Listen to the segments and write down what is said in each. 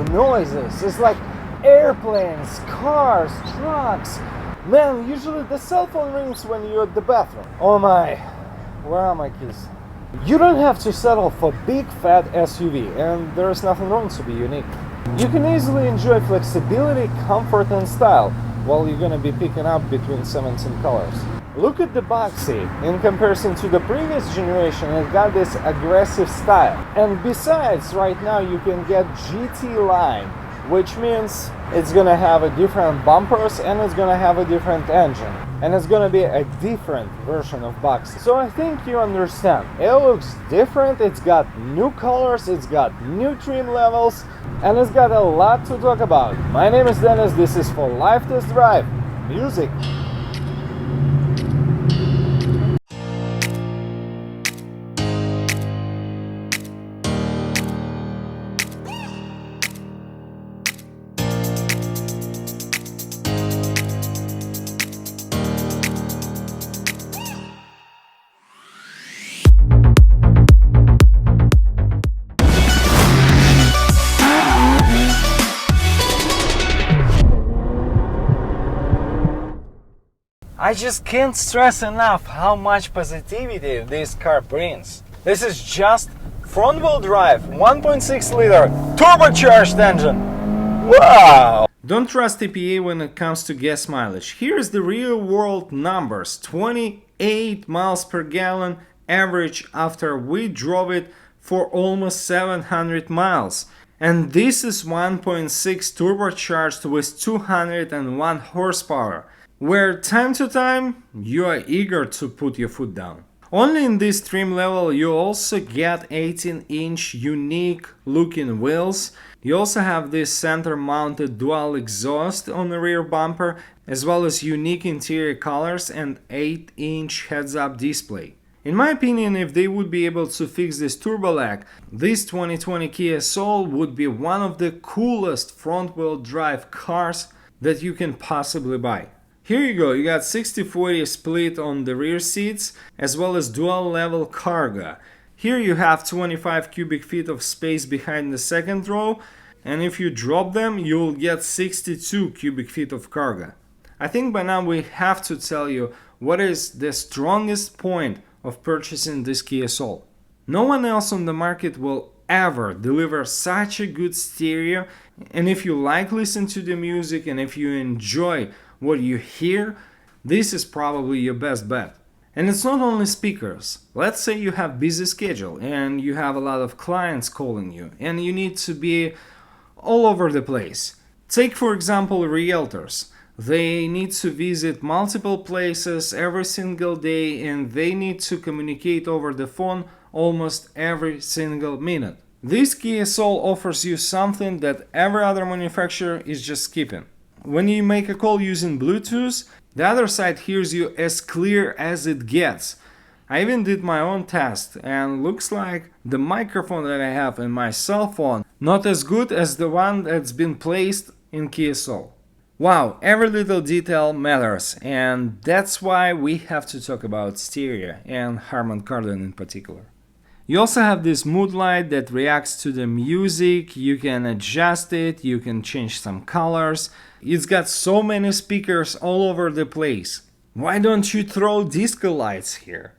noises. It's like airplanes, cars, trucks. Man, usually the cell phone rings when you're at the bathroom. Oh my, where are my keys? You don't have to settle for big fat SUV, and there's nothing wrong to be unique. You can easily enjoy flexibility, comfort and style while you're gonna be picking up between 17 colors. Look at the Boxy. In comparison to the previous generation, it got this aggressive style. And besides, right now you can get GT line, which means it's gonna have a different bumpers and it's gonna have a different engine. And it's gonna be a different version of Boxy. So I think you understand. It looks different, it's got new colors, it's got new trim levels, and it's got a lot to talk about. My name is Dennis, this is For Life Test Drive Music. I just can't stress enough how much positivity this car brings. This is just front-wheel drive, 1.6 liter turbocharged engine. Wow! Don't trust EPA when it comes to gas mileage. Here's the real-world numbers: 28 miles per gallon average after we drove it for almost 700 miles. And this is 1.6 turbocharged with 201 horsepower, where time to time you are eager to put your foot down. Only in this trim level you also get 18-inch unique looking wheels. You also have this center mounted dual exhaust on the rear bumper, as well as unique interior colors and 8-inch heads-up display. In my opinion, if they would be able to fix this turbo lag, this 2020 Kia Soul would be one of the coolest front-wheel drive cars that you can possibly buy. Here you go, you got 60-40 split on the rear seats, as well as dual level cargo. Here you have 25 cubic feet of space behind the second row, and if you drop them, you'll get 62 cubic feet of cargo. I think by now we have to tell you what is the strongest point of purchasing this Kia Soul. No one else on the market will ever deliver such a good stereo, and if you like listening to the music and if you enjoy what you hear, this is probably your best bet. And it's not only speakers. Let's say you have busy schedule and you have a lot of clients calling you and you need to be all over the place. Take for example realtors. They need to visit multiple places every single day and they need to communicate over the phone almost every single minute. This Kia Soul offers you something that every other manufacturer is just skipping. When you make a call using Bluetooth, the other side hears you as clear as it gets. I even did my own test and looks like the microphone that I have in my cell phone not as good as the one that's been placed in Kia Soul. Wow, every little detail matters, and that's why we have to talk about stereo and Harman Kardon in particular. You also have this mood light that reacts to the music. You can adjust it, you can change some colors. It's got so many speakers all over the place. Why don't you throw disco lights here?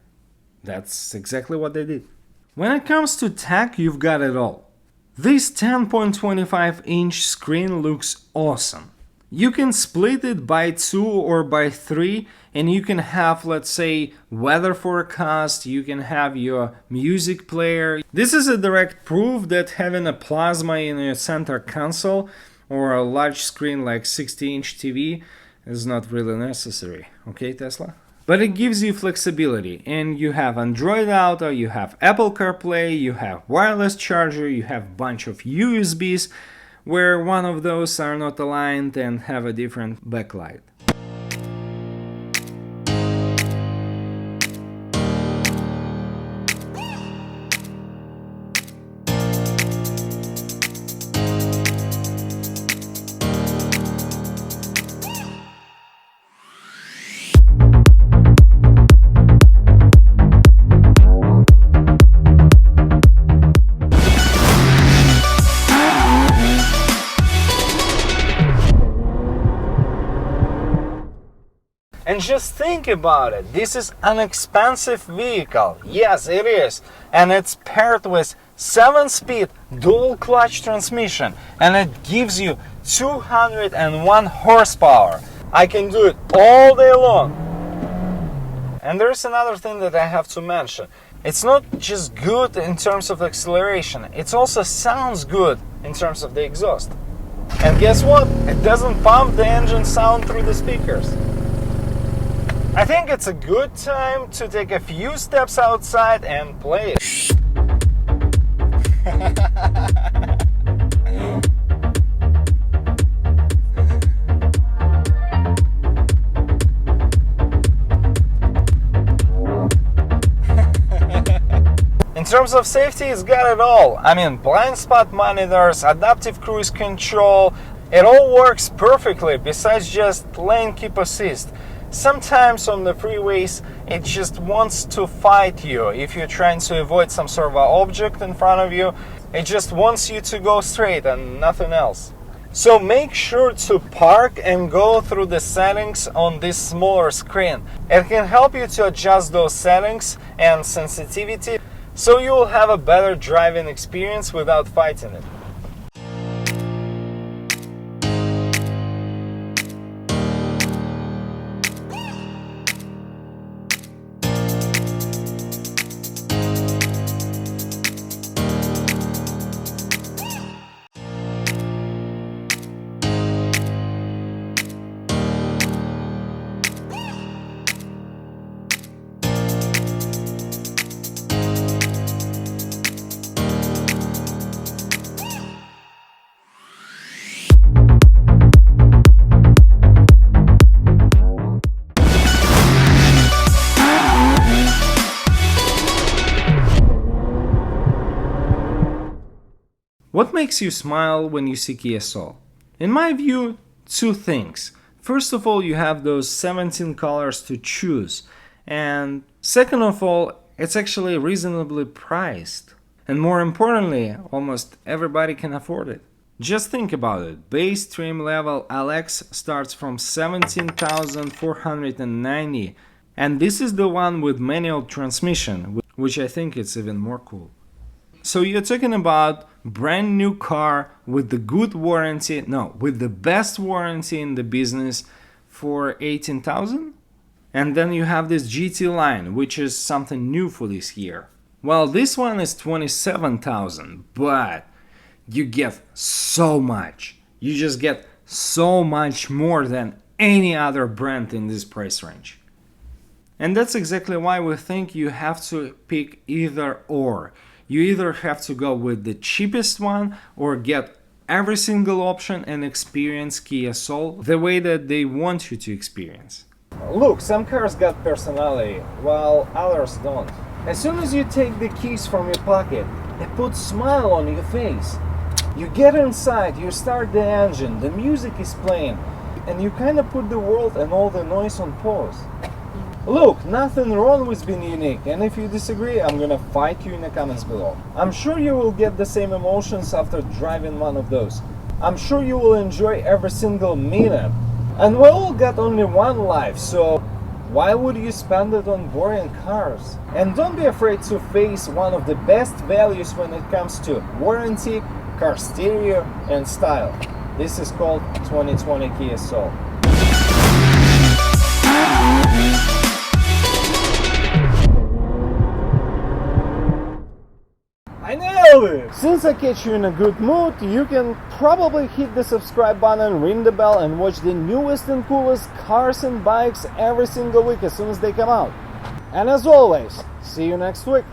That's exactly what they did. When it comes to tech, you've got it all. This 10.25-inch screen looks awesome. You can split it by 2 or by 3 and you can have, let's say, weather forecast, you can have your music player. This is a direct proof that having a plasma in your center console or a large screen like 60-inch TV is not really necessary, okay Tesla? But it gives you flexibility, and you have Android Auto, you have Apple CarPlay, you have wireless charger, you have a bunch of USBs, where one of those are not aligned and have a different backlight. just think about it. This is an expensive vehicle. Yes, it is. And it's paired with 7-speed dual clutch transmission. And it gives you 201 horsepower. I can do it all day long. And there's another thing that I have to mention. It's not just good in terms of acceleration, it also sounds good in terms of the exhaust. And guess what? It doesn't pump the engine sound through the speakers. I think it's a good time to take a few steps outside and play it. In terms of safety, it's got it all. I mean, blind spot monitors, adaptive cruise control, it all works perfectly besides just lane keep assist. Sometimes on the freeways, it just wants to fight you. If you're trying to avoid some sort of object in front of you, it just wants you to go straight and nothing else. So make sure to park and go through the settings on this smaller screen. It can help you to adjust those settings and sensitivity, so you will have a better driving experience without fighting it. What makes you smile when you see Kia Soul? In my view, two things. First of all, you have those 17 colors to choose. And second of all, it's actually reasonably priced. And more importantly, almost everybody can afford it. Just think about it. Base trim level LX starts from 17,490. And this is the one with manual transmission, which I think is even more cool. So you're talking about brand new car with the good warranty, no, with the best warranty in the business for 18,000? And then you have this GT line, which is something new for this year. Well, this one is 27,000, but you get so much. You just get so much more than any other brand in this price range. And that's exactly why we think you have to pick either or. You either have to go with the cheapest one or get every single option and experience Kia Soul the way that they want you to experience. Look, some cars got personality, while others don't. As soon as you take the keys from your pocket, it puts a smile on your face. You get inside, you start the engine, the music is playing, and you kind of put the world and all the noise on pause. Look, nothing wrong with being unique, and if you disagree, I'm gonna fight you in the comments below. I'm sure you will get the same emotions after driving one of those. I'm sure you will enjoy every single minute. And we all got only one life, so why would you spend it on boring cars? And don't be afraid to face one of the best values when it comes to warranty, car stereo, and style. This is called 2020 Kia Soul. I nailed it! Since I catch you in a good mood, you can probably hit the subscribe button, ring the bell, and watch the newest and coolest cars and bikes every single week as soon as they come out. And as always, see you next week!